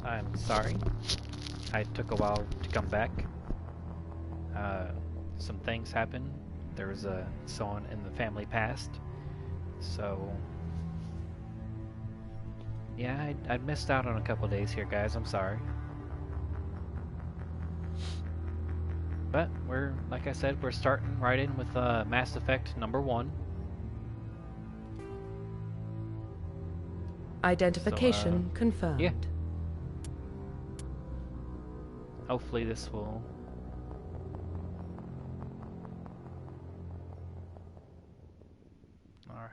I'm sorry. I took a while to come back. Some things happened. There was someone in the family passed. So, yeah, I missed out on a couple days here, guys. I'm sorry. But like I said, we're starting right in with Mass Effect #1. Identification confirmed. Yeah. Hopefully this will... Alright.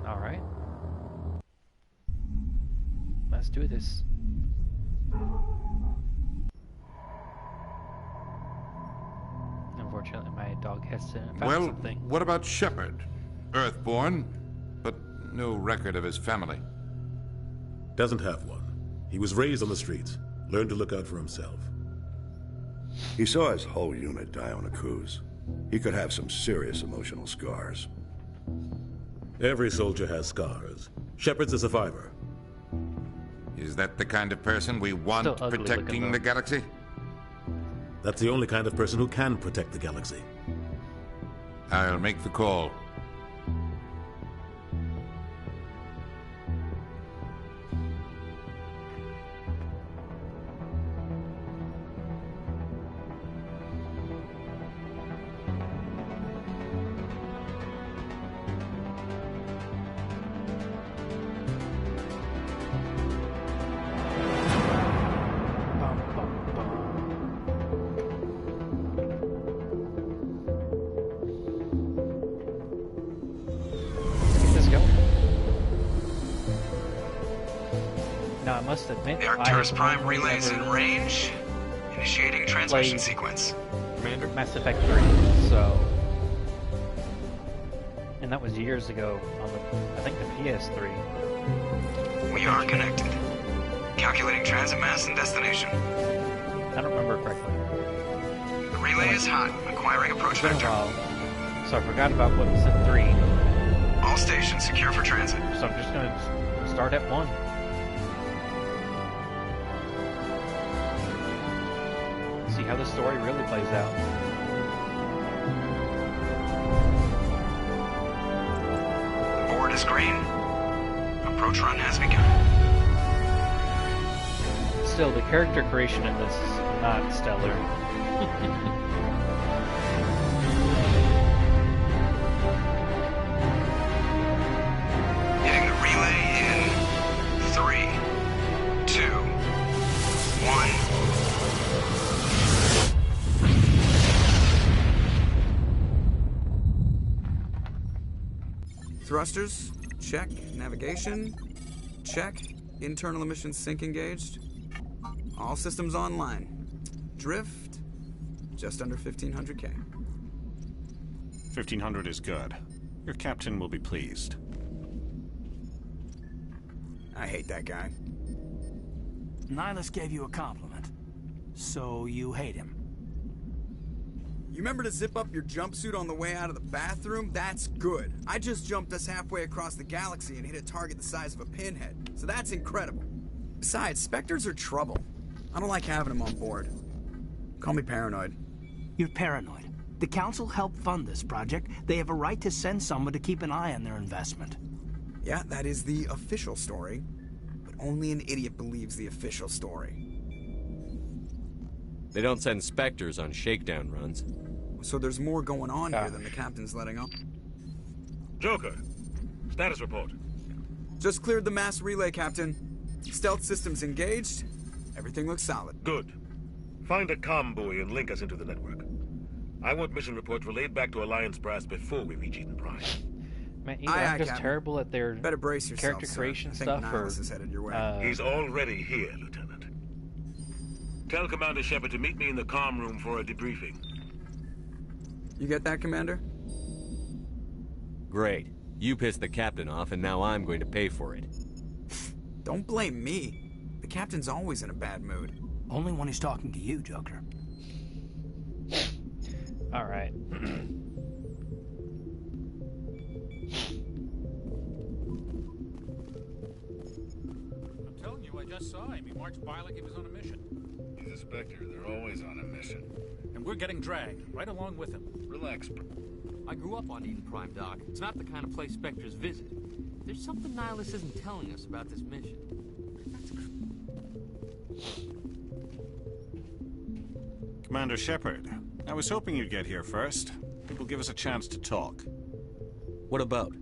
Alright. Let's do this. Unfortunately, my dog has to found something. What about Shepard? Earthborn, but no record of his family. Doesn't have one. He was raised on the streets. Learned to look out for himself. He saw his whole unit die on a cruise. He could have some serious emotional scars. Every soldier has scars. Shepard's a survivor. Is that the kind of person we want protecting the galaxy? That's the only kind of person who can protect the galaxy. I'll make the call. Now I must admit, the Arcturus Prime relays in range. Initiating transmission sequence. Commander, Mass Effect 3. So, and that was years ago on the, I think the PS3. We are connected. Calculating transit mass and destination. I don't remember correctly. The relay is hot. Acquiring approach vector. So I forgot about what was in 3. All stations secure for transit. So I'm just gonna start at 1. See how the story really plays out. The board is green. Approach run has begun. Still, the character creation in this is not stellar. Hitting the relay in 3, 2, 1. Thrusters, check. Navigation, check. Internal emissions sync engaged. All systems online. Drift, just under 1500K. 1500 is good. Your captain will be pleased. I hate that guy. Nihilus gave you a compliment. So you hate him. You remember to zip up your jumpsuit on the way out of the bathroom? That's good. I just jumped us halfway across the galaxy and hit a target the size of a pinhead. So that's incredible. Besides, Spectres are trouble. I don't like having them on board. Call me paranoid. You're paranoid. The Council helped fund this project. They have a right to send someone to keep an eye on their investment. Yeah, that is the official story. But only an idiot believes the official story. They don't send Spectres on shakedown runs. So there's more going on here than the captain's letting on. Joker, status report. Just cleared the mass relay, Captain. Stealth systems engaged. Everything looks solid. Good. Find a comm buoy and link us into the network. I want mission reports relayed back to Alliance Brass before we reach Eden Prime. Man, either I'm just terrible at their better brace yourself, character creation stuff, or is headed your way. He's already here, Lieutenant. Tell Commander Shepard to meet me in the comm room for a debriefing. You get that, Commander? Great. You pissed the captain off, and now I'm going to pay for it. Don't blame me. The captain's always in a bad mood. Only when he's talking to you, Joker. Alright. I'm telling you, I just saw him. He marched by like he was on a mission. He's a Spectre. They're always on a mission. And we're getting dragged, right along with him. Relax, bro. I grew up on Eden Prime, Doc. It's not the kind of place Spectres visit. There's something Nihilus isn't telling us about this mission. Commander Shepard, I was hoping you'd get here first. It will give us a chance to talk. What about?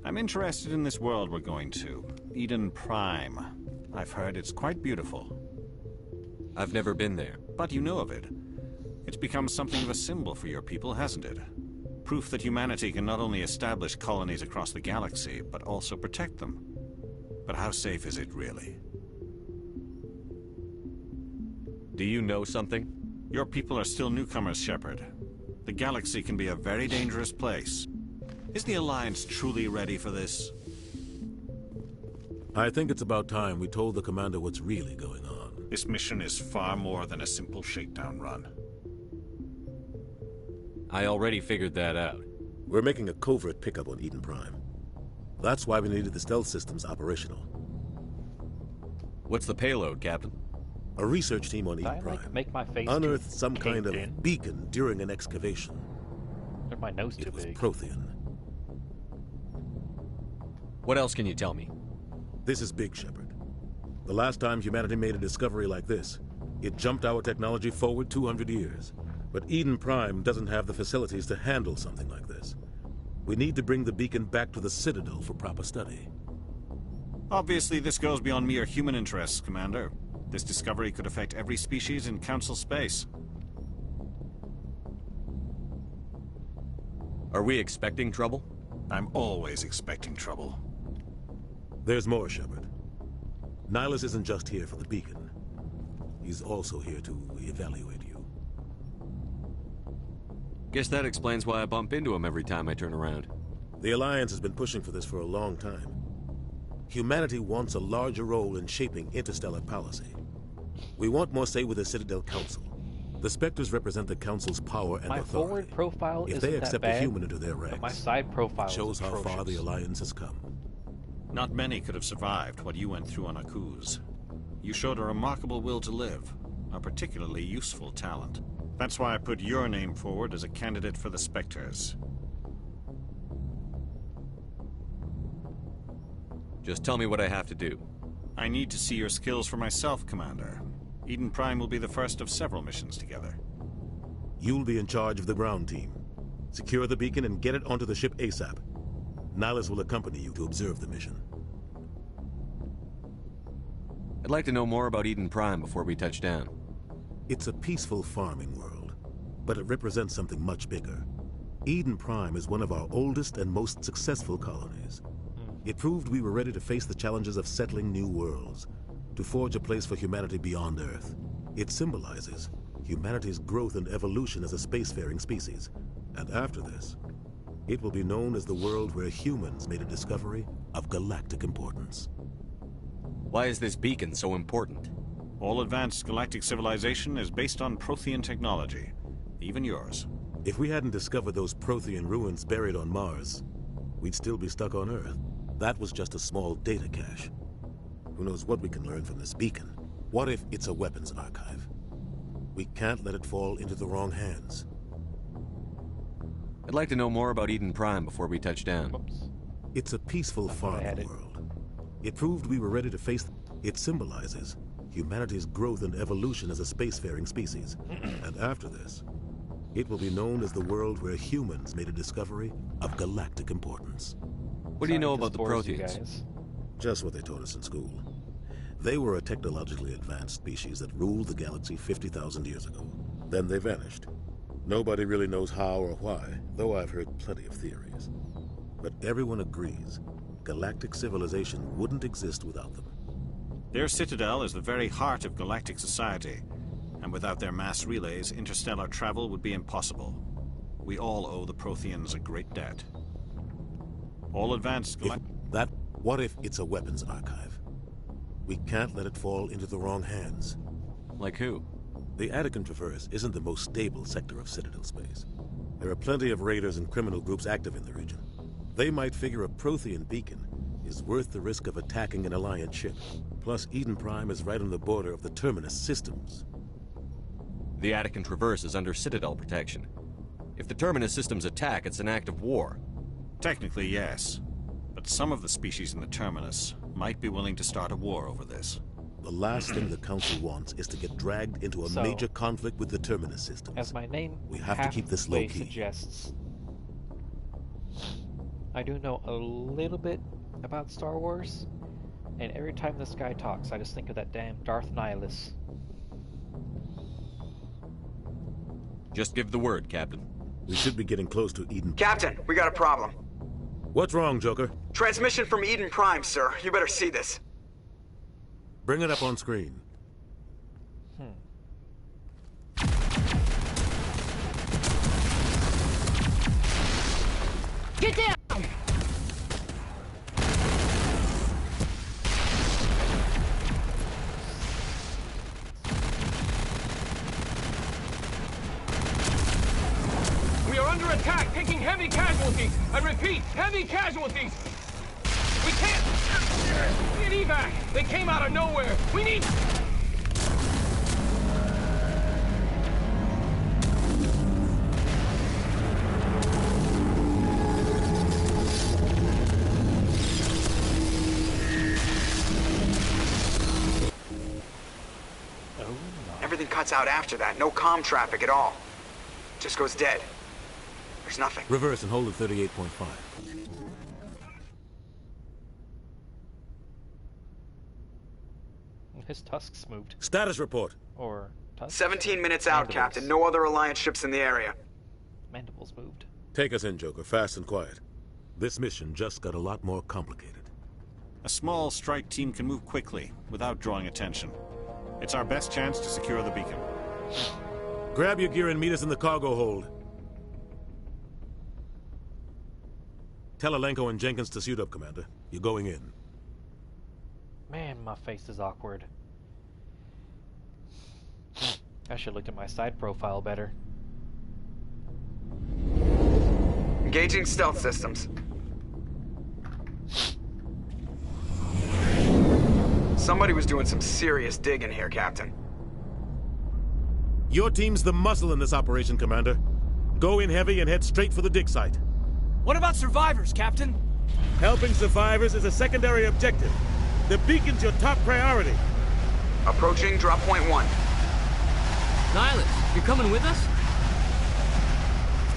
I'm interested in this world we're going to, Eden Prime. I've heard it's quite beautiful. I've never been there. But you know of it. It's become something of a symbol for your people, hasn't it? Proof that humanity can not only establish colonies across the galaxy, but also protect them. But how safe is it, really? Do you know something? Your people are still newcomers, Shepard. The galaxy can be a very dangerous place. Is the Alliance truly ready for this? I think it's about time we told the Commander what's really going on. This mission is far more than a simple shakedown run. I already figured that out. We're making a covert pickup on Eden Prime. That's why we needed the stealth systems operational. What's the payload, Captain? A research team on Eden Prime unearthed some kind of beacon during an excavation. My nose too big. It was big. Prothean. What else can you tell me? This is big, Shepard. The last time humanity made a discovery like this, it jumped our technology forward 200 years. But Eden Prime doesn't have the facilities to handle something like this. We need to bring the beacon back to the Citadel for proper study. Obviously, this goes beyond mere human interests, Commander. This discovery could affect every species in Council space. Are we expecting trouble? I'm always expecting trouble. There's more, Shepard. Nihilus isn't just here for the beacon. He's also here to evaluate you. Guess that explains why I bump into him every time I turn around. The Alliance has been pushing for this for a long time. Humanity wants a larger role in shaping interstellar policy. We want more say with the Citadel Council. The Spectres represent the Council's power and my authority. Forward profile if isn't they accept that bad, a human into their ranks, my side profile it shows how far the Alliance has come. Not many could have survived what you went through on Akuz. You showed a remarkable will to live, a particularly useful talent. That's why I put your name forward as a candidate for the Spectres. Just tell me what I have to do. I need to see your skills for myself, Commander. Eden Prime will be the first of several missions together. You'll be in charge of the ground team. Secure the beacon and get it onto the ship ASAP. Nihilus will accompany you to observe the mission. I'd like to know more about Eden Prime before we touch down. It's a peaceful farming world, but it represents something much bigger. Eden Prime is one of our oldest and most successful colonies. It proved we were ready to face the challenges of settling new worlds, to forge a place for humanity beyond Earth. It symbolizes humanity's growth and evolution as a spacefaring species. And after this, it will be known as the world where humans made a discovery of galactic importance. Why is this beacon so important? All advanced galactic civilization is based on Prothean technology, even yours. If we hadn't discovered those Prothean ruins buried on Mars, we'd still be stuck on Earth. That was just a small data cache. Who knows what we can learn from this beacon? What if it's a weapons archive? We can't let it fall into the wrong hands. I'd like to know more about Eden Prime before we touch down. It's a peaceful farming world. It proved we were ready to face... It symbolizes humanity's growth and evolution as a spacefaring species. And after this, it will be known as the world where humans made a discovery of galactic importance. What do you know about the Protheans? Just what they taught us in school. They were a technologically advanced species that ruled the galaxy 50,000 years ago. Then they vanished. Nobody really knows how or why, though I've heard plenty of theories. But everyone agrees galactic civilization wouldn't exist without them. Their citadel is the very heart of galactic society, and without their mass relays, interstellar travel would be impossible. We all owe the Protheans a great debt. All advanced What if it's a weapons archive? We can't let it fall into the wrong hands. Like who? The Attican Traverse isn't the most stable sector of Citadel space. There are plenty of raiders and criminal groups active in the region. They might figure a Prothean beacon is worth the risk of attacking an Alliance ship. Plus, Eden Prime is right on the border of the Terminus systems. The Attican Traverse is under Citadel protection. If the Terminus systems attack, it's an act of war. Technically, yes. But some of the species in the Terminus might be willing to start a war over this. The last thing the Council wants is to get dragged into a major conflict with the Terminus systems. As my name we have to keep this low-key. Suggests, I do know a little bit about Star Wars, and every time this guy talks, I just think of that damn Darth Nihilus. Just give the word, Captain. We should be getting close to Eden. Captain, we got a problem. What's wrong, Joker? Transmission from Eden Prime, sir. You better see this. Bring it up on screen. Get down! We are under attack, taking heavy casualties. I repeat, heavy casualties. We can't... We need evac. They came out of nowhere. We need... Everything cuts out after that. No comm traffic at all. Just goes dead. There's nothing. Reverse and hold at 38.5. His tusks moved. Status report. Or tusks? 17 minutes out, Captain. No other Alliance ships in the area. Mandibles moved. Take us in, Joker. Fast and quiet. This mission just got a lot more complicated. A small strike team can move quickly, without drawing attention. It's our best chance to secure the beacon. Grab your gear and meet us in the cargo hold. Tell Alenko and Jenkins to suit up, Commander. You're going in. Man, my face is awkward. I should look at my side profile better. Engaging stealth systems. Somebody was doing some serious digging here, Captain. Your team's the muscle in this operation, Commander. Go in heavy and head straight for the dig site. What about survivors, Captain? Helping survivors is a secondary objective. The beacon's your top priority. Approaching drop point 1. Nihilus, you're coming with us?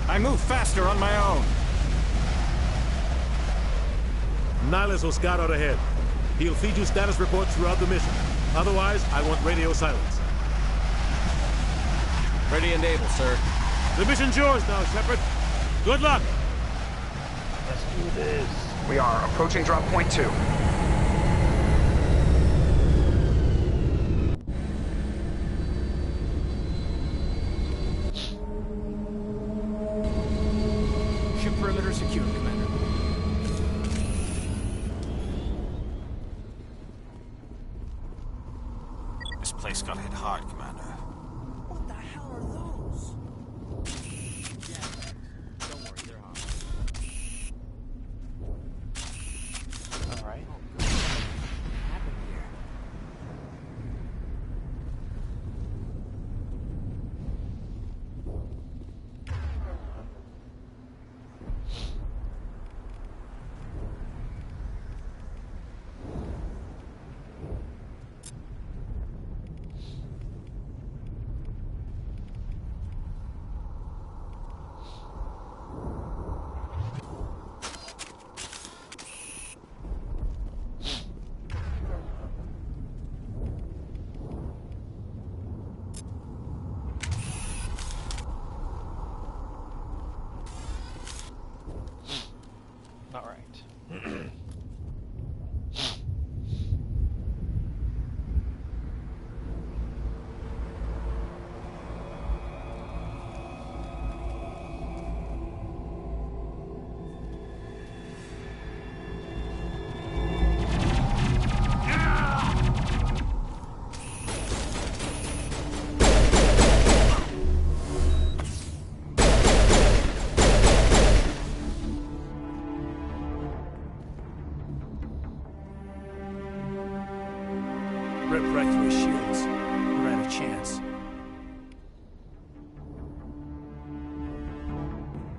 I move faster on my own. Nihilus will scout out ahead. He'll feed you status reports throughout the mission. Otherwise, I want radio silence. Ready and able, sir. The mission's yours now, Shepard. Good luck. Let's do this. We are approaching drop point 2. Ship perimeter secure, Commander. This place got hit hard, Commander. What the hell are those? Don't worry, they're hot. Alright. What happened here?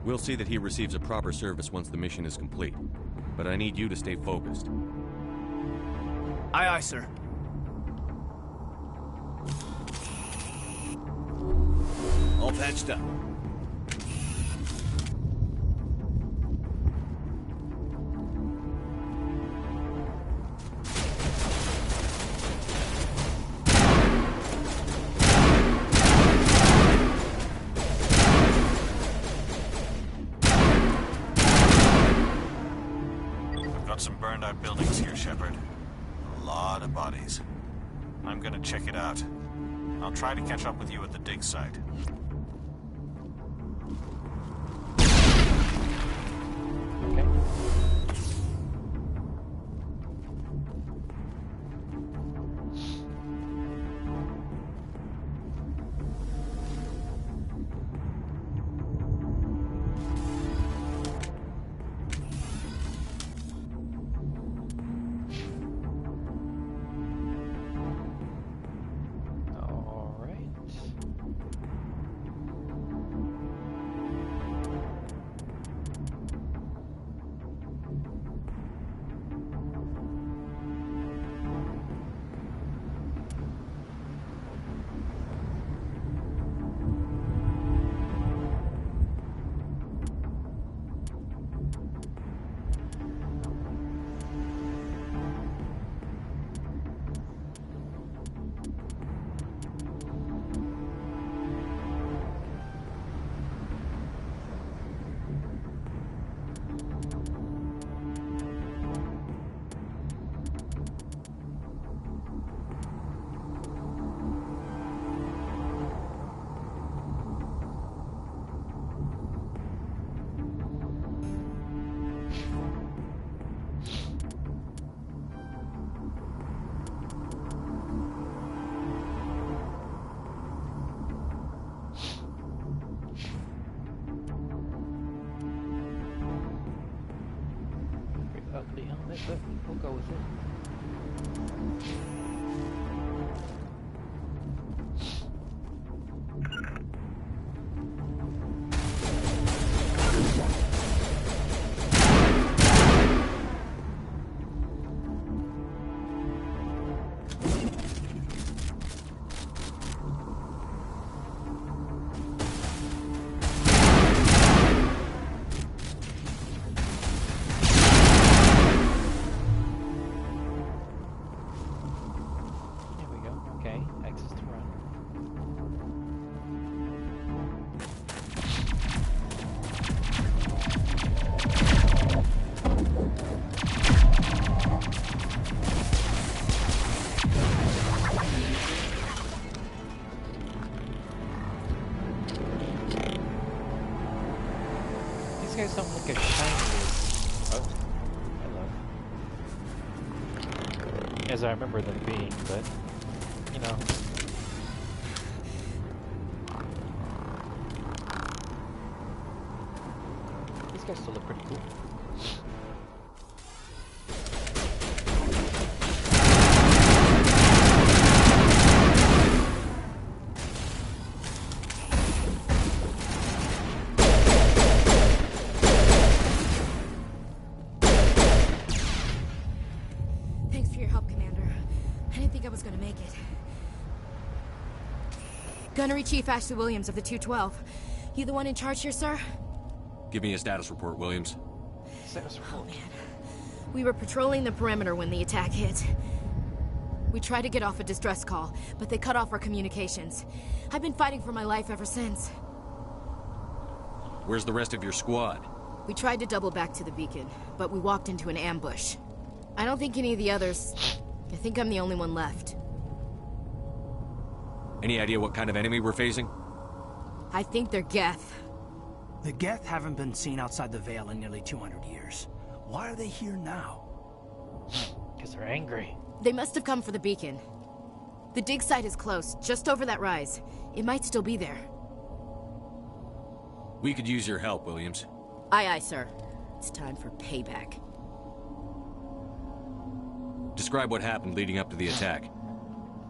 We'll see that he receives a proper service once the mission is complete. But I need you to stay focused. Aye, aye, sir. All patched up. Some burned out buildings here, Shepard. A lot of bodies. I'm gonna check it out. I'll try to catch up with you at the dig site. Okay. Ugly helmet, but we'll go with it. These guys don't look as shiny as... Oh, hello. As I remember them being, but, you know. These guys still look pretty cool. Gunnery Chief Ashley Williams of the 212. You the one in charge here, sir? Give me a status report, Williams. Status report. Oh, man. We were patrolling the perimeter when the attack hit. We tried to get off a distress call, but they cut off our communications. I've been fighting for my life ever since. Where's the rest of your squad? We tried to double back to the beacon, but we walked into an ambush. I don't think any of the others... I think I'm the only one left. Any idea what kind of enemy we're facing? I think they're Geth. The Geth haven't been seen outside the Veil in nearly 200 years. Why are they here now? Because they're angry. They must have come for the beacon. The dig site is close, just over that rise. It might still be there. We could use your help, Williams. Aye, aye, sir. It's time for payback. Describe what happened leading up to the attack.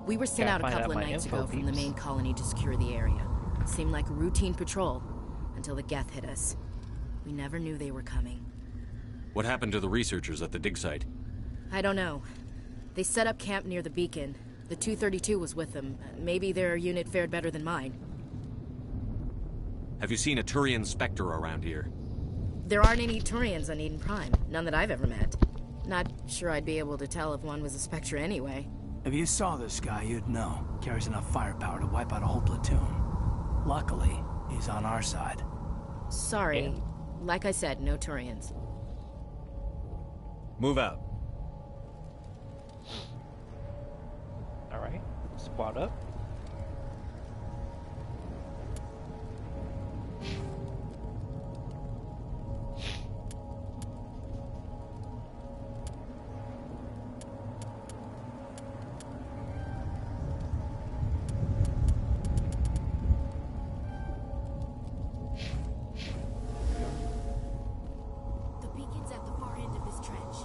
We were sent out a couple of nights ago from the main colony to secure the area. It seemed like a routine patrol, until the Geth hit us. We never knew they were coming. What happened to the researchers at the dig site? I don't know. They set up camp near the beacon. The 232 was with them. Maybe their unit fared better than mine. Have you seen a Turian Spectre around here? There aren't any Turians on Eden Prime. None that I've ever met. Not sure I'd be able to tell if one was a Spectre anyway. If you saw this guy, you'd know. Carries enough firepower to wipe out a whole platoon. Luckily, he's on our side. Sorry. Yeah. Like I said, no Turians. Move out. Alright, squad up. The beacon's at the far end of this trench.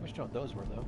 Wish to know what those were, though.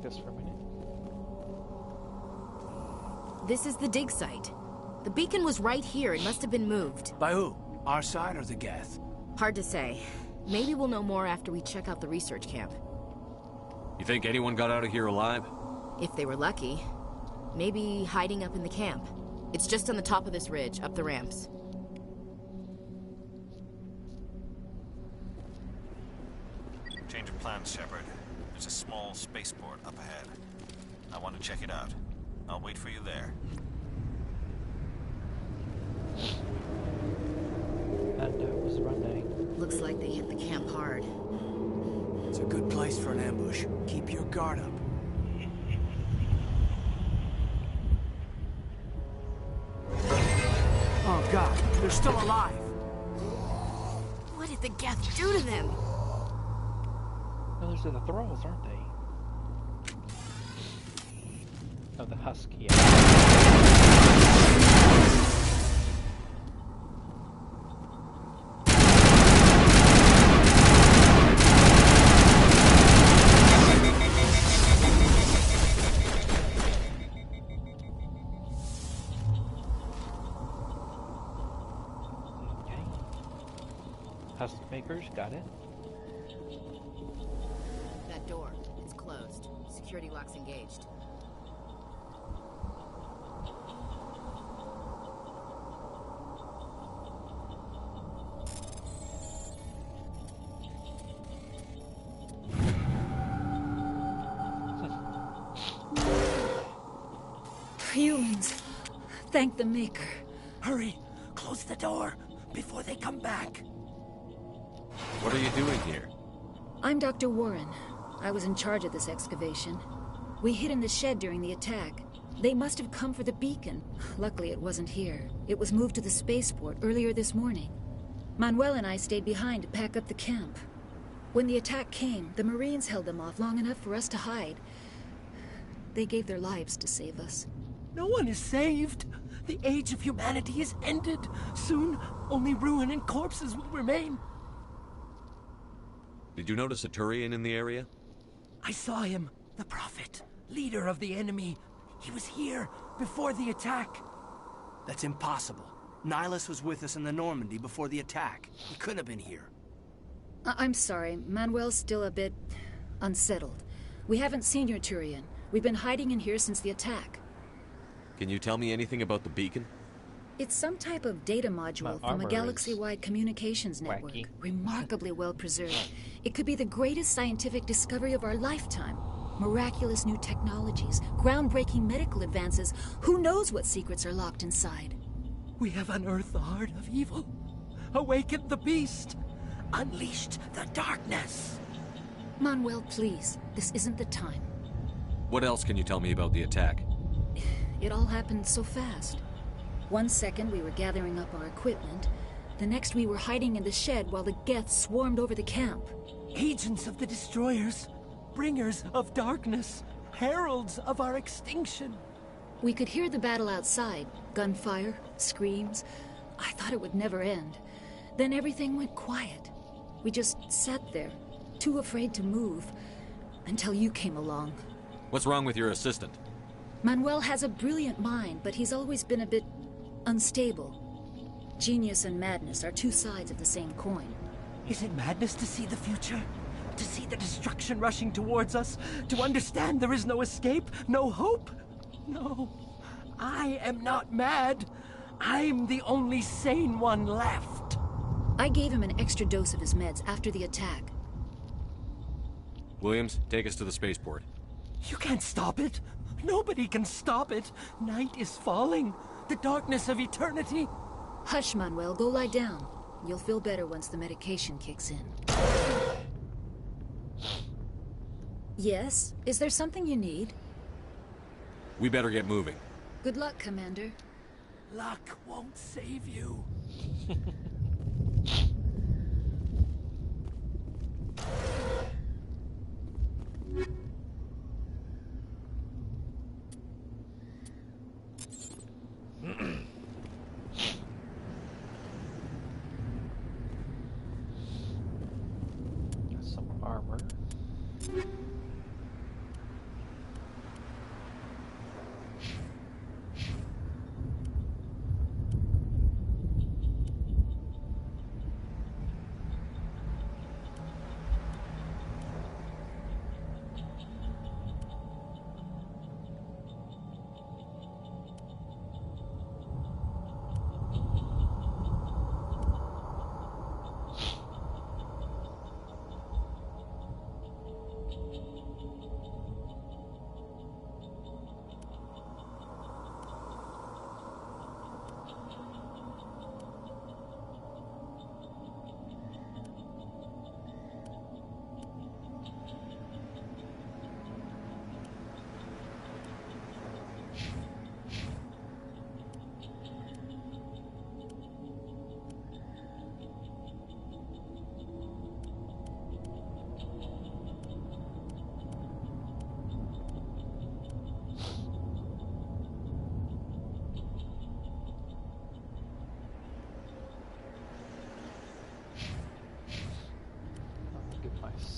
This for a minute. This is the dig site. The beacon was right here. It must have been moved. By who? Our side or the Geth? Hard to say. Maybe we'll know more after we check out the research camp. You think anyone got out of here alive? If they were lucky. Maybe hiding up in the camp. It's just on the top of this ridge, up the ramps. Change of plans, Shepard. There's a small spaceport up ahead. I want to check it out. I'll wait for you there. camp hard. It's a good place for an ambush. Keep your guard up. Oh god, they're still alive! What did the Geth do to them? No, those are the thralls, aren't they? Oh, the husky. Husk makers, got it. That door, it's closed. Security lock's engaged. Humans. Thank the Maker. Hurry! Close the door before they come back. What are you doing here? I'm Dr. Warren. I was in charge of this excavation. We hid in the shed during the attack. They must have come for the beacon. Luckily, it wasn't here. It was moved to the spaceport earlier this morning. Manuel and I stayed behind to pack up the camp. When the attack came, the Marines held them off long enough for us to hide. They gave their lives to save us. No one is saved. The age of humanity is ended. Soon, only ruin and corpses will remain. Did you notice a Turian in the area? I saw him. The Prophet, leader of the enemy. He was here before the attack. That's impossible. Nihilus was with us in the Normandy before the attack. He couldn't have been here. I'm sorry. Manuel's still a bit unsettled. We haven't seen your Turian. We've been hiding in here since the attack. Can you tell me anything about the beacon? It's some type of data module from a galaxy-wide communications network. Wacky. Remarkably well preserved. It could be the greatest scientific discovery of our lifetime. Miraculous new technologies, groundbreaking medical advances. Who knows what secrets are locked inside? We have unearthed the heart of evil, awakened the beast, unleashed the darkness. Manuel, please. This isn't the time. What else can you tell me about the attack? It all happened so fast. 1 second we were gathering up our equipment. The next we were hiding in the shed while the Geth swarmed over the camp. Agents of the Destroyers, bringers of darkness, heralds of our extinction. We could hear the battle outside. Gunfire, screams. I thought it would never end. Then everything went quiet. We just sat there, too afraid to move, until you came along. What's wrong with your assistant? Manuel has a brilliant mind, but he's always been a bit unstable. Genius and madness are two sides of the same coin. Is it madness to see the future? To see the destruction rushing towards us? To understand there is no escape? No hope? No. I am not mad. I'm the only sane one left. I gave him an extra dose of his meds after the attack. Williams, take us to the spaceport. You can't stop it. Nobody can stop it. Night is falling. The darkness of eternity. Hush, Manuel. Go lie down. You'll feel better once the medication kicks in. Yes? Is there something you need? We better get moving. Good luck, Commander. Luck won't save you. Some armor.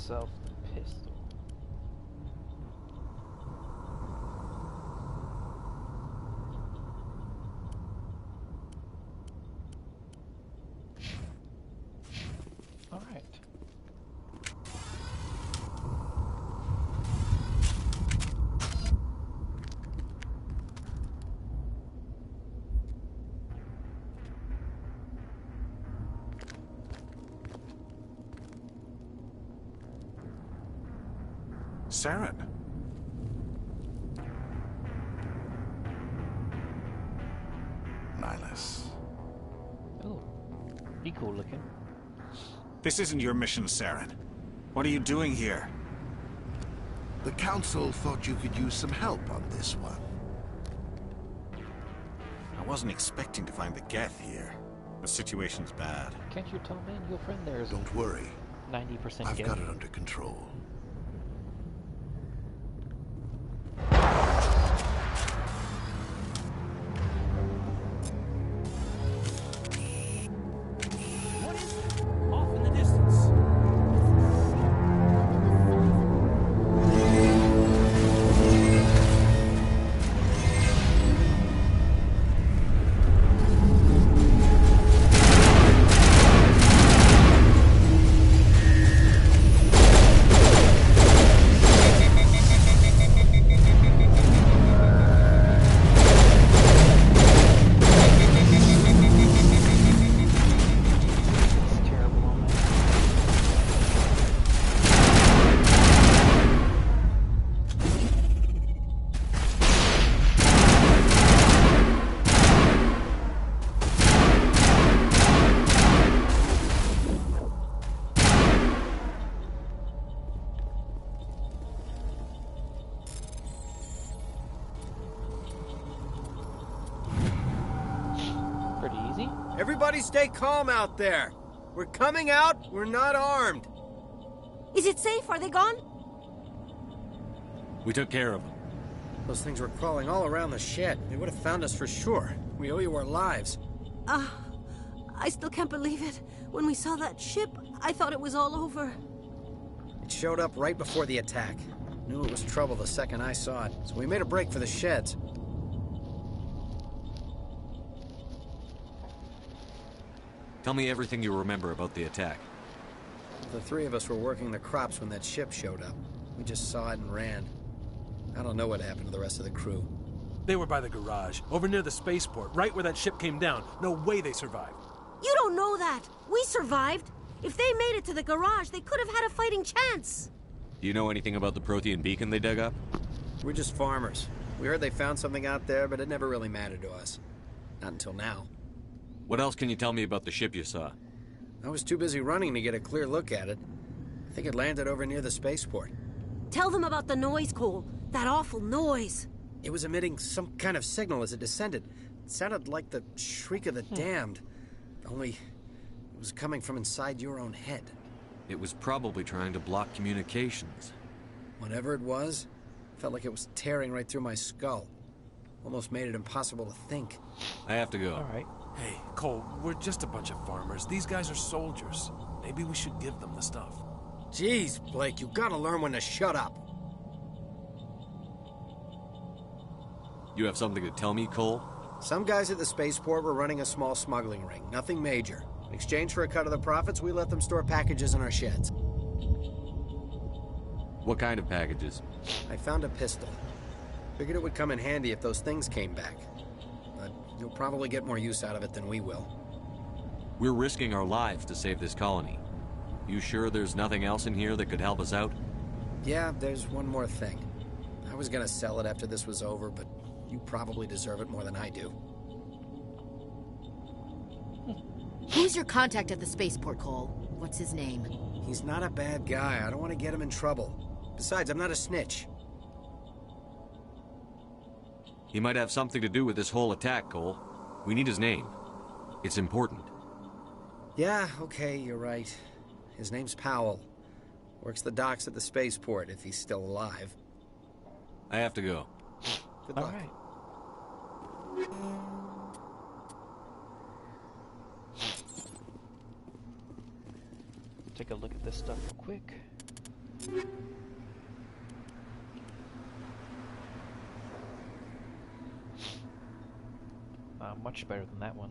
myself the pistol. Alright. Saren. Nihilus. Oh, be cool looking. This isn't your mission, Saren. What are you doing here? The Council thought you could use some help on this one. I wasn't expecting to find the Geth here. The situation's bad. Can't you tell me your friend there is? Don't worry. 90% I've Geth? got it under control. Off in the distance. Pretty easy. Everybody stay calm out there. We're coming out. We're not armed. Is it safe? Are they gone? We took care of them. Those things were crawling all around the shed. They would have found us for sure. We owe you our lives. I still can't believe it. When we saw that ship, I thought it was all over. It showed up right before the attack. Knew it was trouble the second I saw it, so we made a break for the sheds. Tell me everything you remember about the attack. The three of us were working the crops when that ship showed up. We just saw it and ran. I don't know what happened to the rest of the crew. They were by the garage, over near the spaceport, right where that ship came down. No way they survived. You don't know that. We survived. If they made it to the garage, they could have had a fighting chance. Do you know anything about the Prothean beacon they dug up? We're just farmers. We heard they found something out there, but it never really mattered to us. Not until now. What else can you tell me about the ship you saw? I was too busy running to get a clear look at it. I think it landed over near the spaceport. Tell them about the noise, Cole. That awful noise. It was emitting some kind of signal as it descended. It sounded like the shriek of the damned. Only it was coming from inside your own head. It was probably trying to block communications. Whatever it was, felt like it was tearing right through my skull. Almost made it impossible to think. I have to go. All right. Hey, Cole, we're just a bunch of farmers. These guys are soldiers. Maybe we should give them the stuff. Jeez, Blake, you gotta learn when to shut up. You have something to tell me, Cole? Some guys at the spaceport were running a small smuggling ring. Nothing major. In exchange for a cut of the profits, we let them store packages in our sheds. What kind of packages? I found a pistol. Figured it would come in handy if those things came back. But you'll probably get more use out of it than we will. We're risking our lives to save this colony. You sure there's nothing else in here that could help us out? Yeah, there's one more thing. I was gonna sell it after this was over, but you probably deserve it more than I do. Who's your contact at the spaceport, Cole? What's his name? He's not a bad guy. I don't want to get him in trouble. Besides, I'm not a snitch. He might have something to do with this whole attack, Cole. We need his name. It's important. Yeah, okay, you're right. His name's Powell. Works the docks at the spaceport, if he's still alive. I have to go. Good luck. All right. Take a look at this stuff real quick. Much better than that one.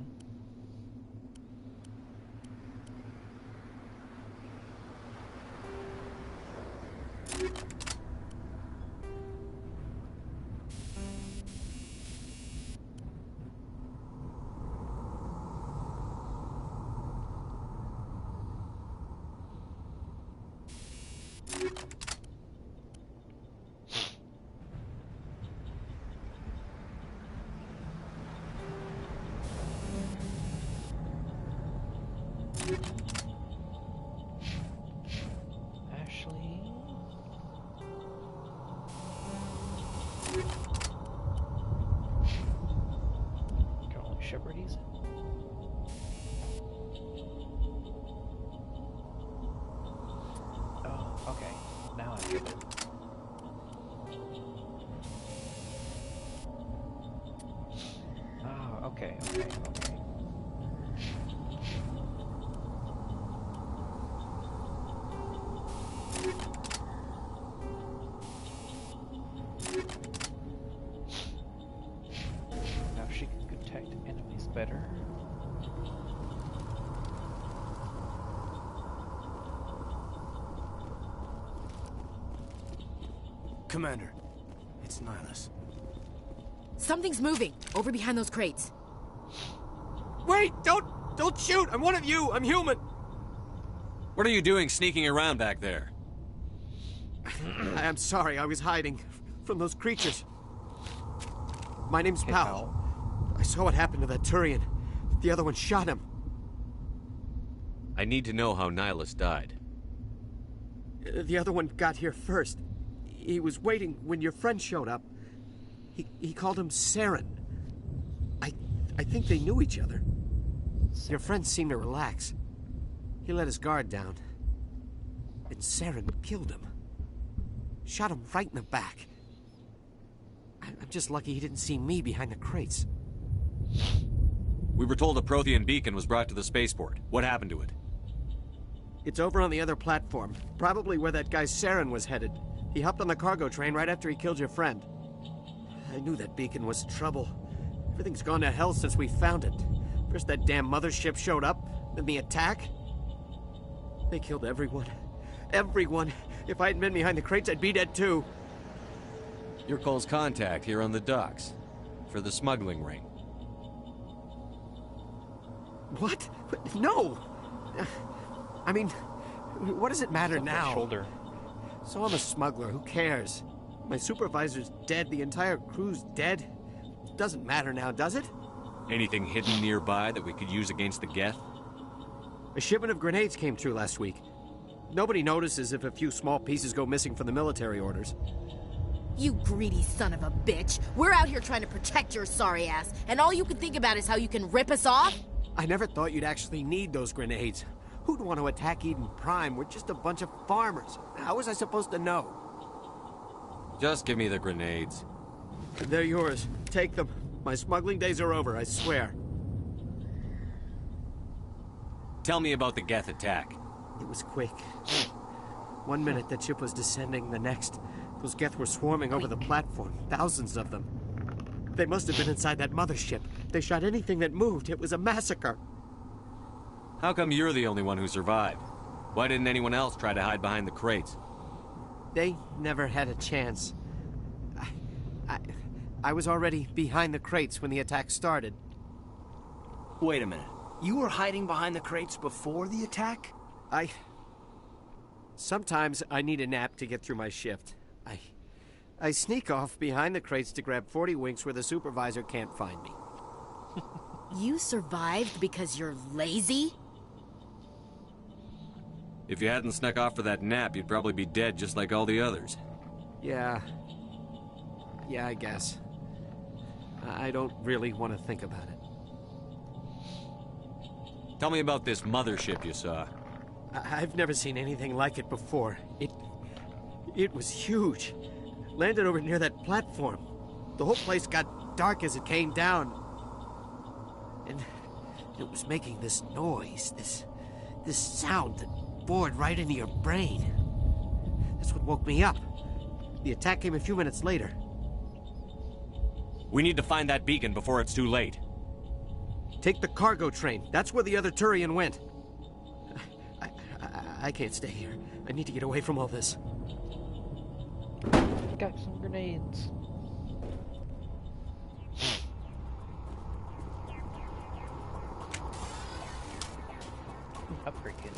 Better. Commander, it's Nihilus. Something's moving over behind those crates. Wait! Don't shoot! I'm one of you! I'm human! What are you doing sneaking around back there? I'm sorry, I was hiding from those creatures. My name's Powell. I saw what happened to that Turian. The other one shot him. I need to know how Nihilus died. The other one got here first. He was waiting when your friend showed up. He called him Saren. I think they knew each other. Your friend seemed to relax. He let his guard down. And Saren killed him. Shot him right in the back. I'm just lucky he didn't see me behind the crates. We were told a Prothean beacon was brought to the spaceport. What happened to it? It's over on the other platform. Probably where that guy Saren was headed. He hopped on the cargo train right after he killed your friend. I knew that beacon was trouble. Everything's gone to hell since we found it. First that damn mothership showed up, then the attack. They killed everyone. Everyone. If I hadn't been behind the crates, I'd be dead too. Your call's contact here on the docks. For the smuggling ring. What? No! I mean, what does it matter now? Shoulder. So I'm a smuggler, who cares? My supervisor's dead, the entire crew's dead. It doesn't matter now, does it? Anything hidden nearby that we could use against the Geth? A shipment of grenades came through last week. Nobody notices if a few small pieces go missing from the military orders. You greedy son of a bitch. We're out here trying to protect your sorry ass, and all you can think about is how you can rip us off? I never thought you'd actually need those grenades. Who'd want to attack Eden Prime? We're just a bunch of farmers. How was I supposed to know? Just give me the grenades. They're yours. Take them. My smuggling days are over, I swear. Tell me about the Geth attack. It was quick. 1 minute that ship was descending, the next, those Geth were swarming over the platform. Thousands of them. They must have been inside that mothership. They shot anything that moved. It was a massacre. How come you're the only one who survived? Why didn't anyone else try to hide behind the crates? They never had a chance. I was already behind the crates when the attack started. Wait a minute. You were hiding behind the crates before the attack? Sometimes I need a nap to get through my shift. I sneak off behind the crates to grab 40 winks where the supervisor can't find me. You survived because you're lazy? If you hadn't snuck off for that nap, you'd probably be dead just like all the others. Yeah, I guess. I don't really want to think about it. Tell me about this mothership you saw. I've never seen anything like it before. It was huge. Landed over near that platform. The whole place got dark as it came down. And it was making this noise, this sound that bored right into your brain. That's what woke me up. The attack came a few minutes later. We need to find that beacon before it's too late. Take the cargo train. That's where the other Turian went. I can't stay here. I need to get away from all this. Got some grenades. Upgrade kit.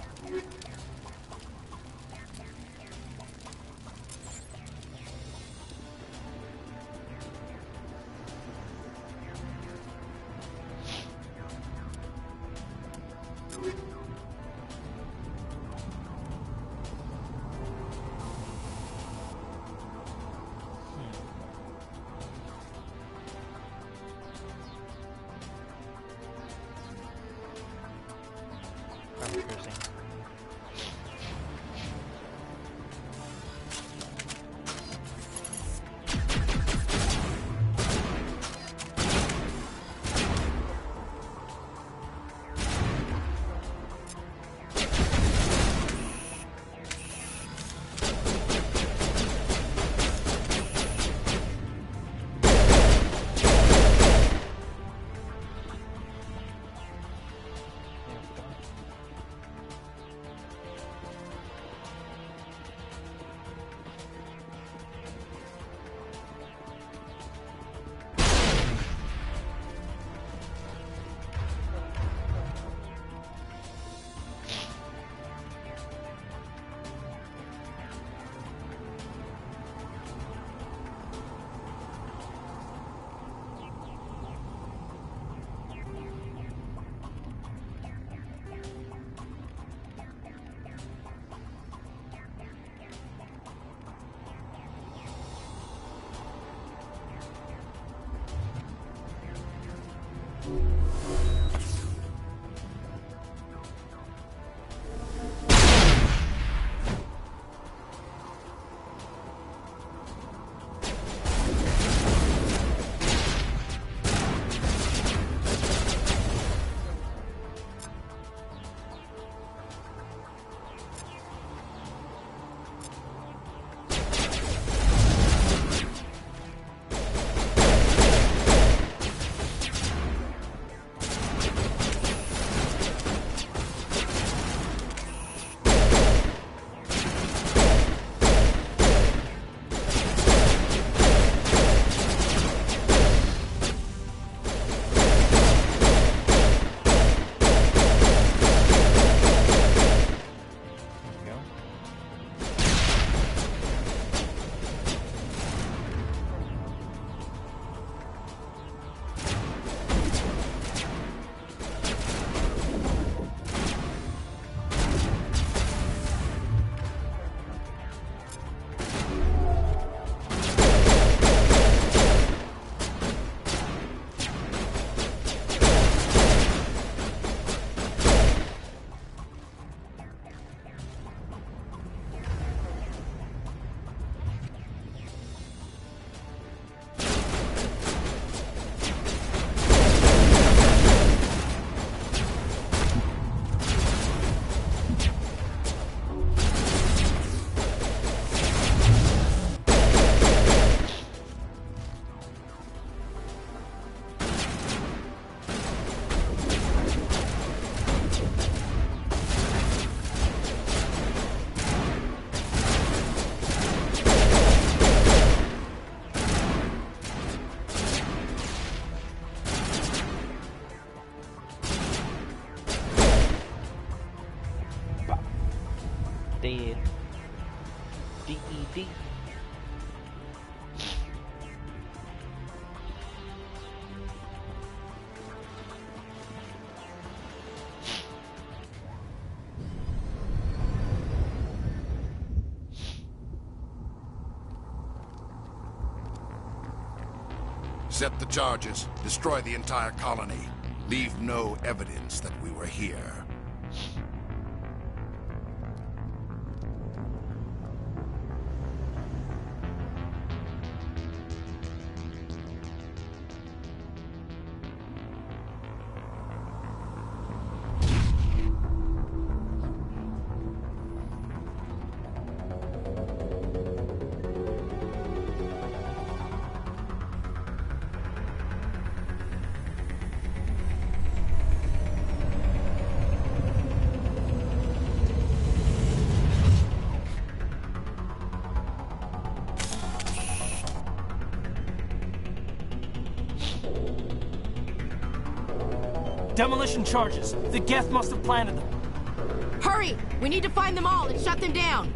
Dead. D-E-D. Set the charges. Destroy the entire colony. Leave no evidence that we were here. Demolition charges. The Geth must have planted them. Hurry! We need to find them all and shut them down!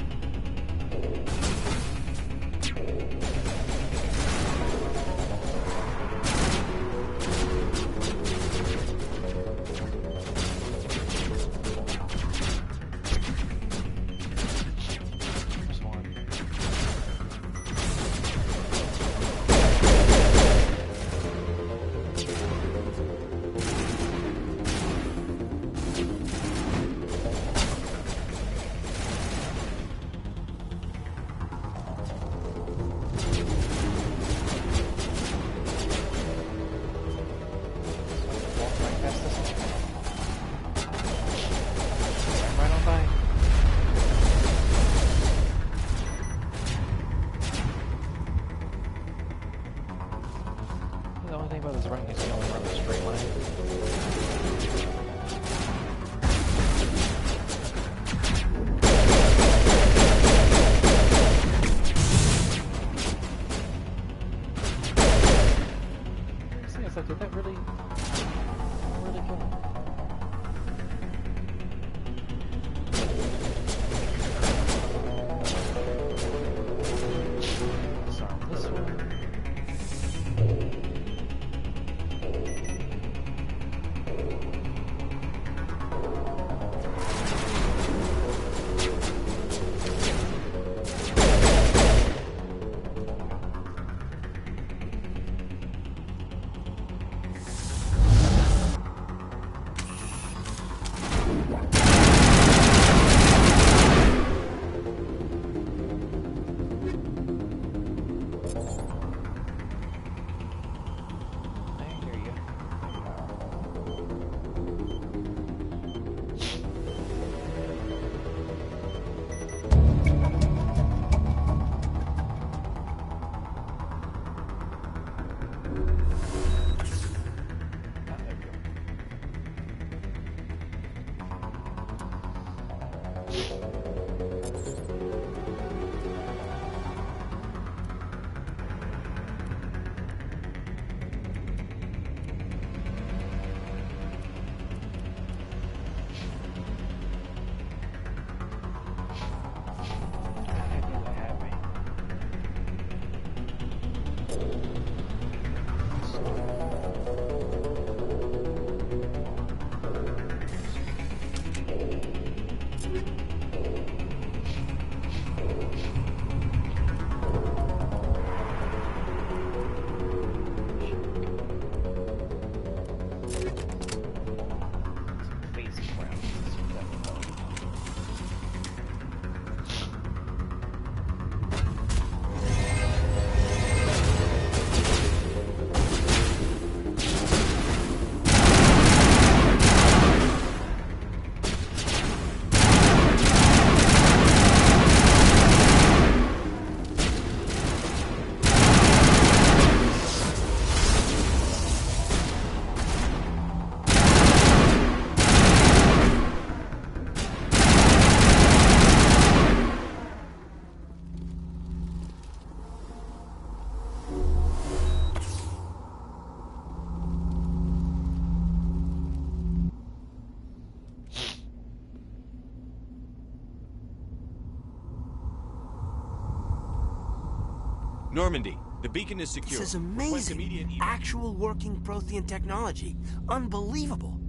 Normandy, the beacon is secure. This is amazing. Actual working Prothean technology. Unbelievable.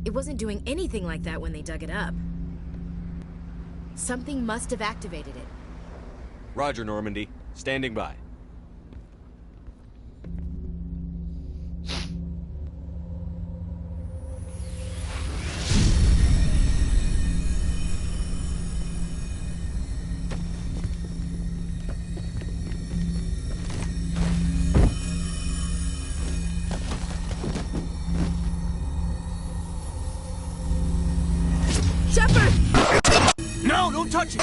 It wasn't doing anything like that when they dug it up. Something must have activated it. Roger, Normandy. Standing by. No, don't touch it!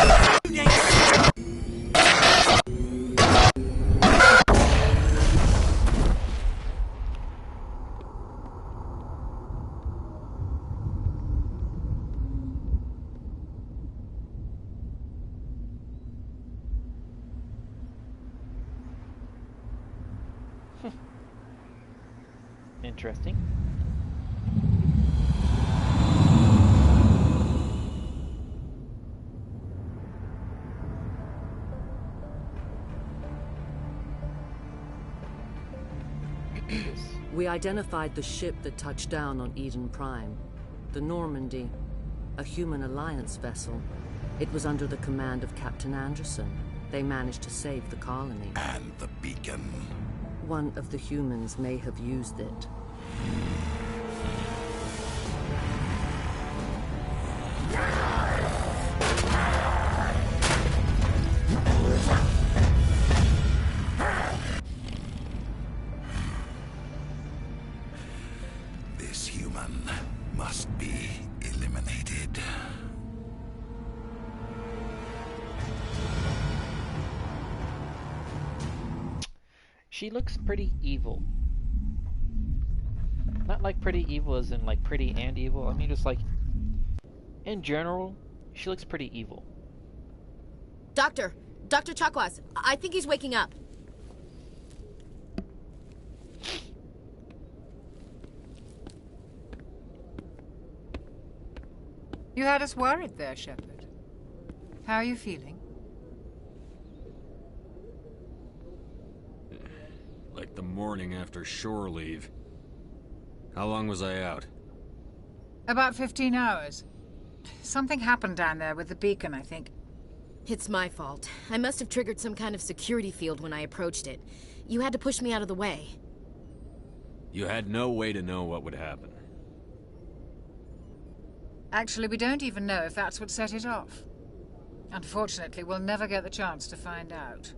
Interesting. identified the ship that touched down on Eden Prime. The Normandy. A human alliance vessel. It was under the command of Captain Anderson. They managed to save the colony. And the beacon. One of the humans may have used it. This human must be eliminated. She looks pretty evil. Not like pretty evil as in like pretty and evil. I mean just like, in general, she looks pretty evil. Doctor Chakwas, I think he's waking up. You had us worried there, Shepard. How are you feeling? Like the morning after shore leave. How long was I out? About 15 hours. Something happened down there with the beacon, I think. It's my fault. I must have triggered some kind of security field when I approached it. You had to push me out of the way. You had no way to know what would happen. Actually, we don't even know if that's what set it off. Unfortunately, we'll never get the chance to find out.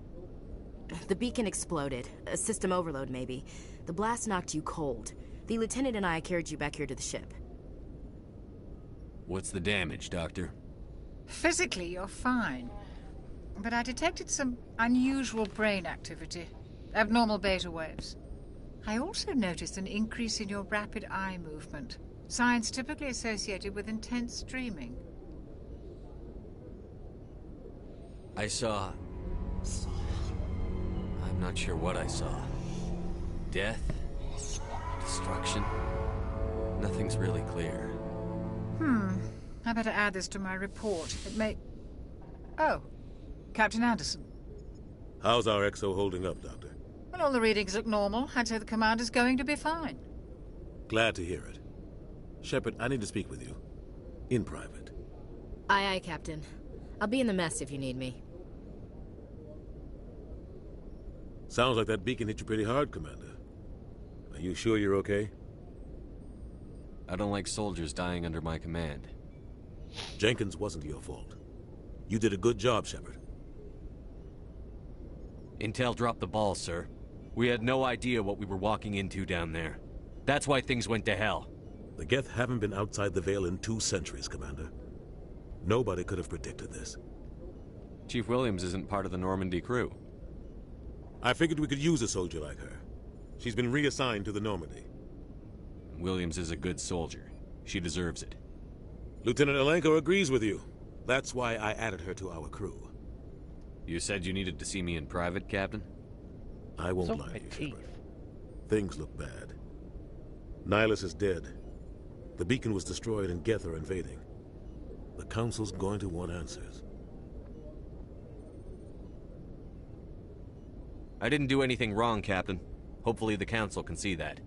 The beacon exploded. A system overload, maybe. The blast knocked you cold. The lieutenant and I carried you back here to the ship. What's the damage, Doctor? Physically, you're fine. But I detected some unusual brain activity. Abnormal beta waves. I also noticed an increase in your rapid eye movement. Signs typically associated with intense dreaming. I saw... I'm not sure what I saw. Death? Destruction? Nothing's really clear. I better add this to my report. It may... Oh, Captain Anderson. How's our XO holding up, Doctor? Well, all the readings look normal. I'd say the commander's going to be fine. Glad to hear it. Shepard, I need to speak with you. In private. Aye, Captain. I'll be in the mess if you need me. Sounds like that beacon hit you pretty hard, Commander. Are you sure you're okay? I don't like soldiers dying under my command. Jenkins wasn't your fault. You did a good job, Shepard. Intel dropped the ball, sir. We had no idea what we were walking into down there. That's why things went to hell. The Geth haven't been outside the Veil in 2 centuries, Commander. Nobody could have predicted this. Chief Williams isn't part of the Normandy crew. I figured we could use a soldier like her. She's been reassigned to the Normandy. Williams is a good soldier. She deserves it. Lieutenant Alenko agrees with you. That's why I added her to our crew. You said you needed to see me in private, Captain? I won't lie to you, Shepard. Things look bad. Nihilus is dead. The beacon was destroyed and Geth are invading. The Council's going to want answers. I didn't do anything wrong, Captain. Hopefully the Council can see that.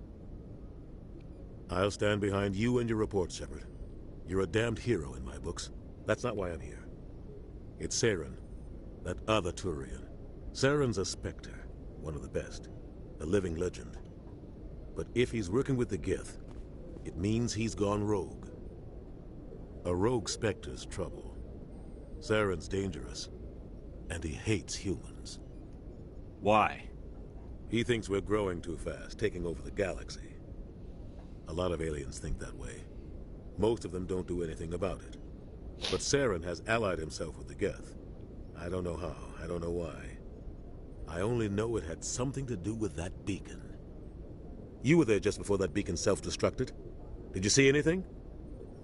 I'll stand behind you and your report, Shepard. You're a damned hero in my books. That's not why I'm here. It's Saren, that other Turian. Saren's a Spectre, one of the best. A living legend. But if he's working with the Geth, it means he's gone rogue. A rogue Spectre's trouble. Saren's dangerous, and he hates humans. Why? He thinks we're growing too fast, taking over the galaxy. A lot of aliens think that way. Most of them don't do anything about it. But Saren has allied himself with the Geth. I don't know how, I don't know why. I only know it had something to do with that beacon. You were there just before that beacon self-destructed. Did you see anything?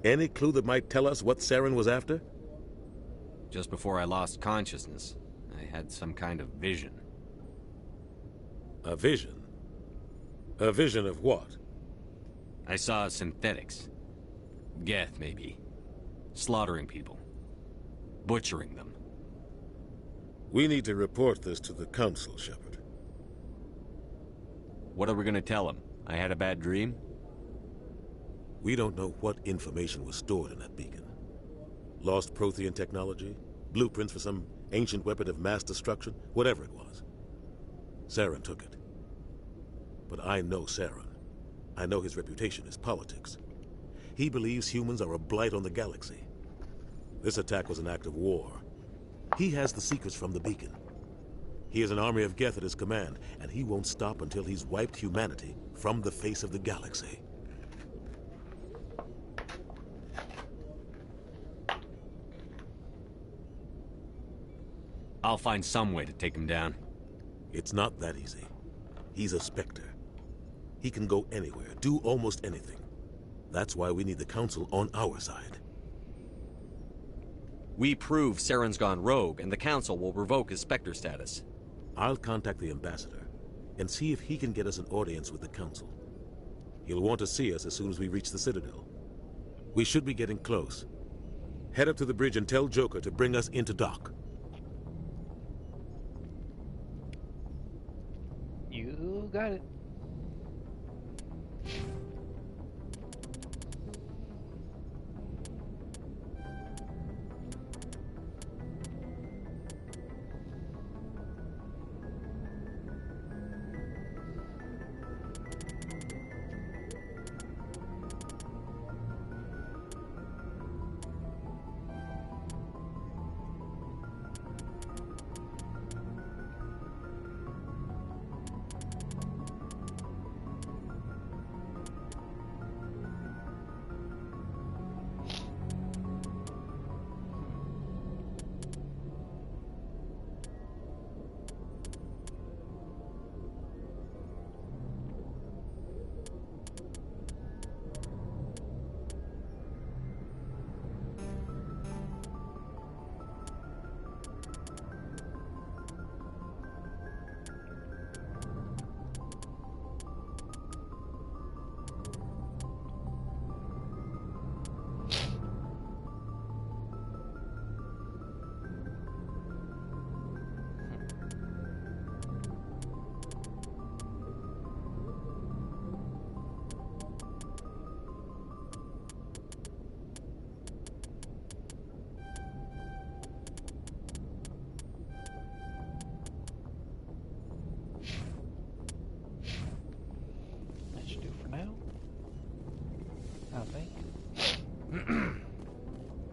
Any clue that might tell us what Saren was after? Just before I lost consciousness, I had some kind of vision. A vision? A vision of what? I saw synthetics. Geth, maybe. Slaughtering people. Butchering them. We need to report this to the Council, Shepard. What are we gonna tell them? I had a bad dream? We don't know what information was stored in that beacon. Lost Prothean technology, blueprints for some ancient weapon of mass destruction, whatever it was. Saren took it. But I know Saren. I know his reputation is politics. He believes humans are a blight on the galaxy. This attack was an act of war. He has the secrets from the beacon. He has an army of Geth at his command, and he won't stop until he's wiped humanity from the face of the galaxy. I'll find some way to take him down. It's not that easy. He's a Spectre. He can go anywhere, do almost anything. That's why we need the Council on our side. We prove Saren's gone rogue, and the Council will revoke his Spectre status. I'll contact the Ambassador and see if he can get us an audience with the Council. He'll want to see us as soon as we reach the Citadel. We should be getting close. Head up to the bridge and tell Joker to bring us into dock. You got it.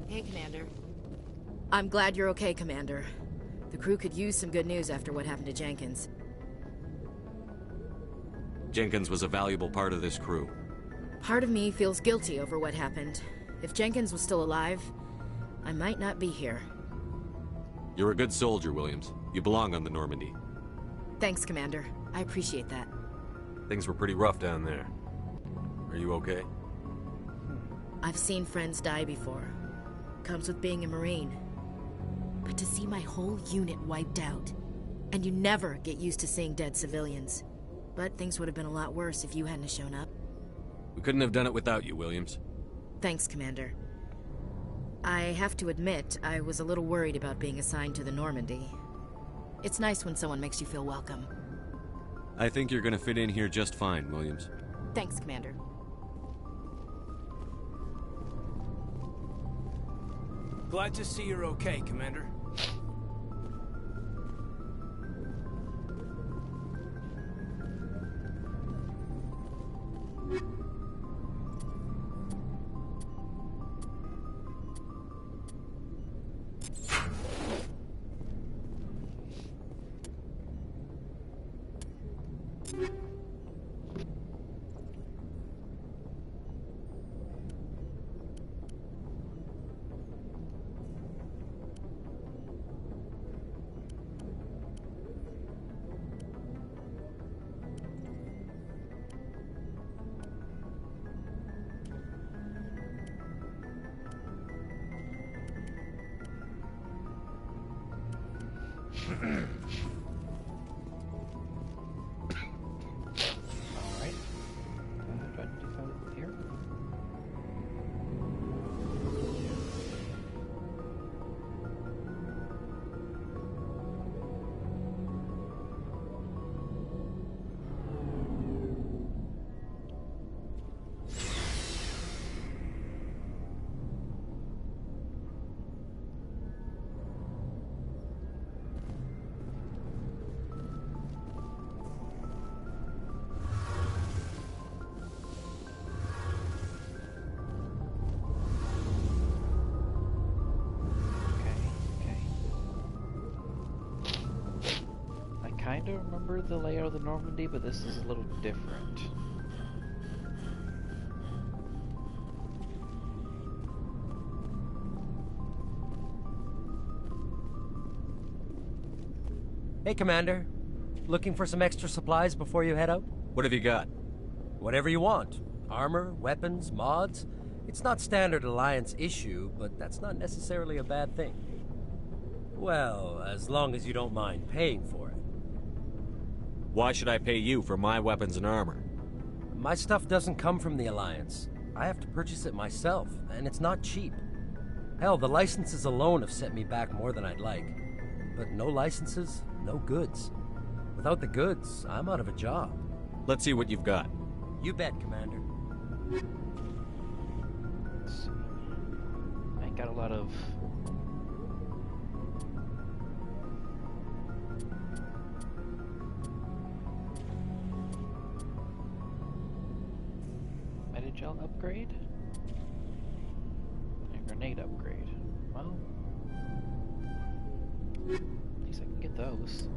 Hey, Commander. I'm glad you're okay, Commander. The crew could use some good news after what happened to Jenkins. Jenkins was a valuable part of this crew. Part of me feels guilty over what happened. If Jenkins was still alive, I might not be here. You're a good soldier, Williams. You belong on the Normandy. Thanks, Commander. I appreciate that. Things were pretty rough down there. Are you okay? I've seen friends die before. Comes with being a Marine. But to see my whole unit wiped out, and you never get used to seeing dead civilians. But things would have been a lot worse if you hadn't shown up. We couldn't have done it without you, Williams. Thanks, Commander. I have to admit, I was a little worried about being assigned to the Normandy. It's nice when someone makes you feel welcome. I think you're gonna fit in here just fine, Williams. Thanks, Commander. Glad to see you're okay, Commander. Alright. Do I default here? remember the layout of the Normandy, but this is a little different. Hey, Commander. Looking for some extra supplies before you head out? What have you got? Whatever you want. Armor, weapons, mods. It's not standard Alliance issue, but that's not necessarily a bad thing. Well, as long as you don't mind paying for it. Why should I pay you for my weapons and armor? My stuff doesn't come from the Alliance. I have to purchase it myself, and it's not cheap. Hell, the licenses alone have set me back more than I'd like. But no licenses, no goods. Without the goods, I'm out of a job. Let's see what you've got. You bet, Commander. I ain't got a lot of... Metagel upgrade? And grenade upgrade. Well... at least I can get those.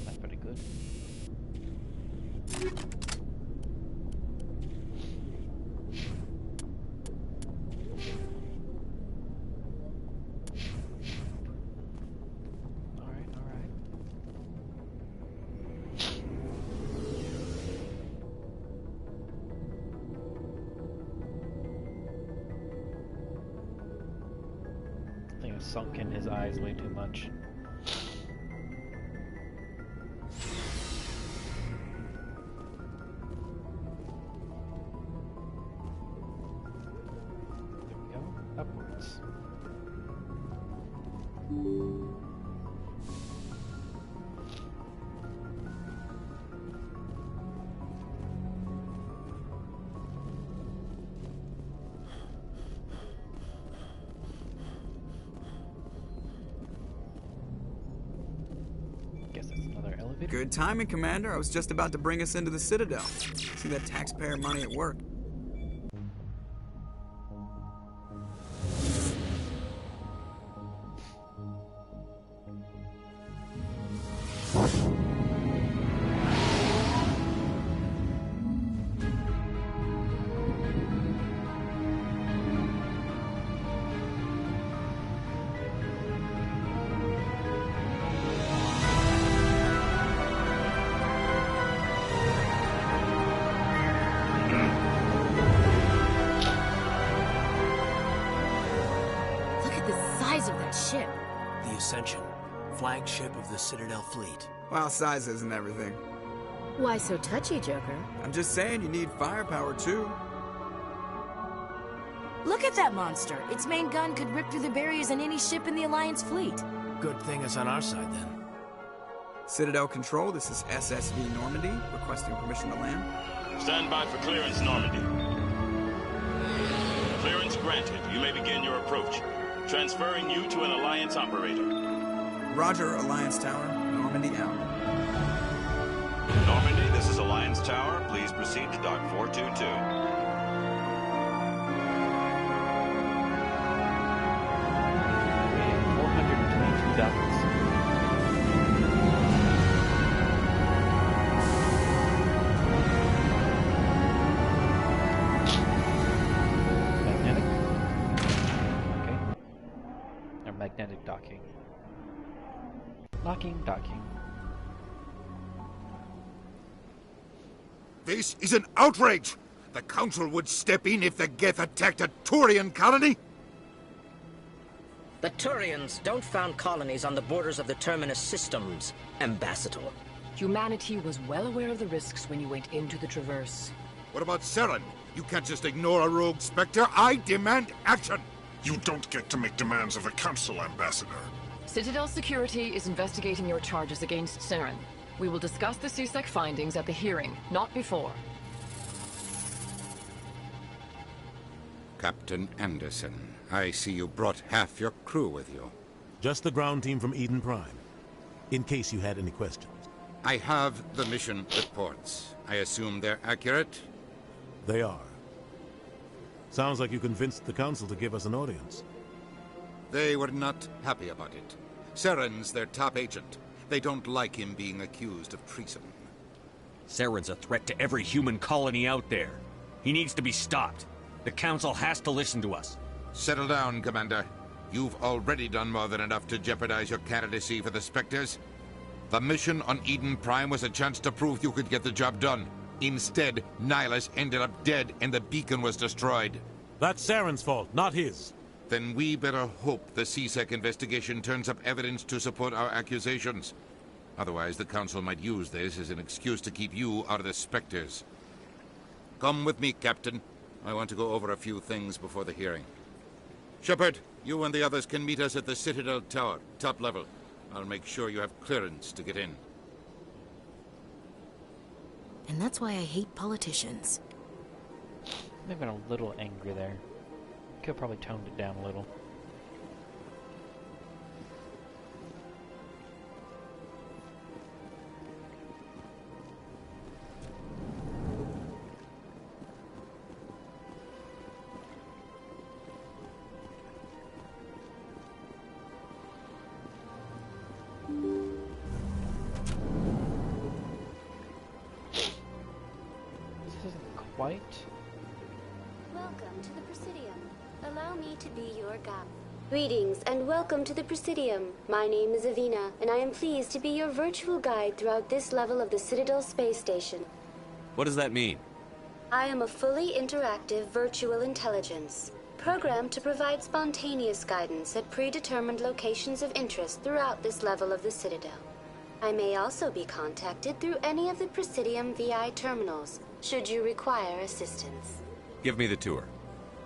That's pretty good. Alright. I think I've sunk in his eyes way too much. Upwards. Guess that's another elevator. Good timing, Commander. I was just about to bring us into the Citadel. See that taxpayer money at work. Ship. The Ascension, flagship of the Citadel fleet. Well, size isn't everything. Why so touchy, Joker? I'm just saying you need firepower, too. Look at that monster. Its main gun could rip through the barriers in any ship in the Alliance fleet. Good thing it's on our side, then. Citadel Control, this is SSV Normandy, requesting permission to land. Stand by for clearance, Normandy. Clearance granted. You may begin your approach. Transferring you to an Alliance operator. Roger, Alliance Tower. Normandy out. Normandy, this is Alliance Tower. Please proceed to Dock 422. We have 422,000. Magnetic docking. Docking. This is an outrage! The Council would step in if the Geth attacked a Turian colony? The Turians don't found colonies on the borders of the Terminus systems, Ambassador. Humanity was well aware of the risks when you went into the Traverse. What about Saren? You can't just ignore a rogue Spectre. I demand action! You don't get to make demands of the Council, Ambassador. Citadel Security is investigating your charges against Saren. We will discuss the CSEC findings at the hearing, not before. Captain Anderson, I see you brought half your crew with you. Just the ground team from Eden Prime, in case you had any questions. I have the mission reports. I assume they're accurate? They are. Sounds like you convinced the Council to give us an audience. They were not happy about it. Saren's their top agent. They don't like him being accused of treason. Saren's a threat to every human colony out there. He needs to be stopped. The Council has to listen to us. Settle down, Commander. You've already done more than enough to jeopardize your candidacy for the Spectres. The mission on Eden Prime was a chance to prove you could get the job done. Instead, Nihilus ended up dead and the beacon was destroyed. That's Saren's fault, not his. Then we better hope the CSEC investigation turns up evidence to support our accusations. Otherwise, the Council might use this as an excuse to keep you out of the Spectres. Come with me, Captain. I want to go over a few things before the hearing. Shepard, you and the others can meet us at the Citadel Tower, top level. I'll make sure you have clearance to get in. And that's why I hate politicians. I've been a little angry there. Could have probably toned it down a little. Quite. Welcome to the Presidium. Allow me to be your guide. Greetings and welcome to the Presidium. My name is Avina, and I am pleased to be your virtual guide throughout this level of the Citadel Space Station. What does that mean? I am a fully interactive virtual intelligence, programmed to provide spontaneous guidance at predetermined locations of interest throughout this level of the Citadel. I may also be contacted through any of the Presidium VI terminals, should you require assistance. Give me the tour.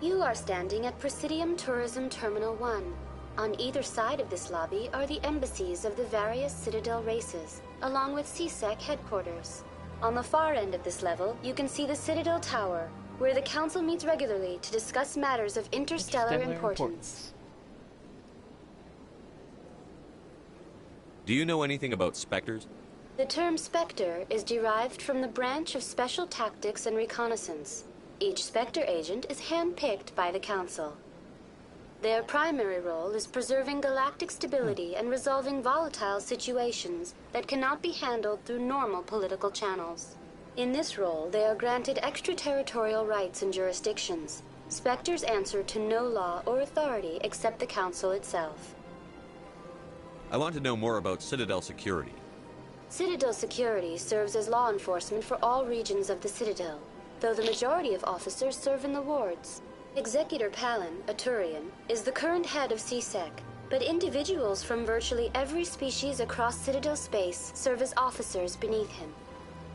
You are standing at Presidium Tourism Terminal 1. On either side of this lobby are the embassies of the various Citadel races, along with CSEC headquarters. On the far end of this level, you can see the Citadel Tower, where the Council meets regularly to discuss matters of interstellar importance. Do you know anything about Spectres? The term Spectre is derived from the branch of Special Tactics and Reconnaissance. Each Spectre agent is handpicked by the Council. Their primary role is preserving galactic stability and resolving volatile situations that cannot be handled through normal political channels. In this role, they are granted extraterritorial rights and jurisdictions. Spectres answer to no law or authority except the Council itself. I want to know more about Citadel security. Citadel Security serves as law enforcement for all regions of the Citadel, though the majority of officers serve in the wards. Executor Palin, a Turian, is the current head of CSEC, but individuals from virtually every species across Citadel space serve as officers beneath him.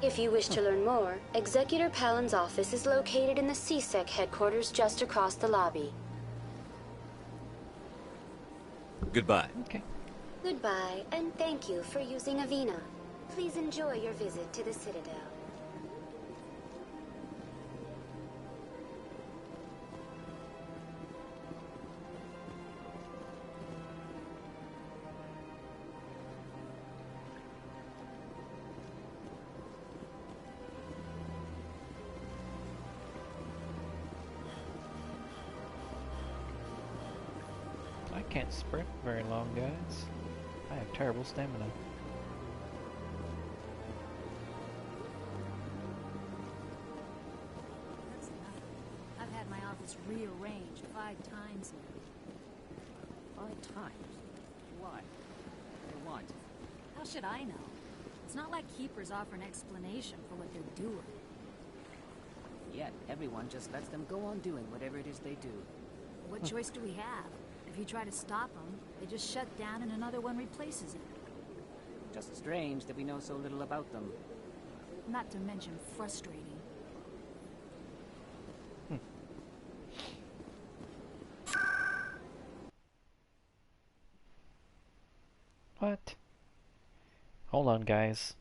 If you wish to learn more, Executor Palin's office is located in the CSEC headquarters just across the lobby. Goodbye. Okay. Goodbye, and thank you for using Avina. Please enjoy your visit to the Citadel. I can't sprint very long, guys. I have terrible stamina. I've had my office rearranged 5 times now. 5 times? Why? For what? How should I know? It's not like Keepers offer an explanation for what they're doing. Yet, everyone just lets them go on doing whatever it is they do. What choice do we have? If you try to stop them, they just shut down and another one replaces it. Just strange that we know so little about them. Not to mention frustrating. What? Hold on, guys.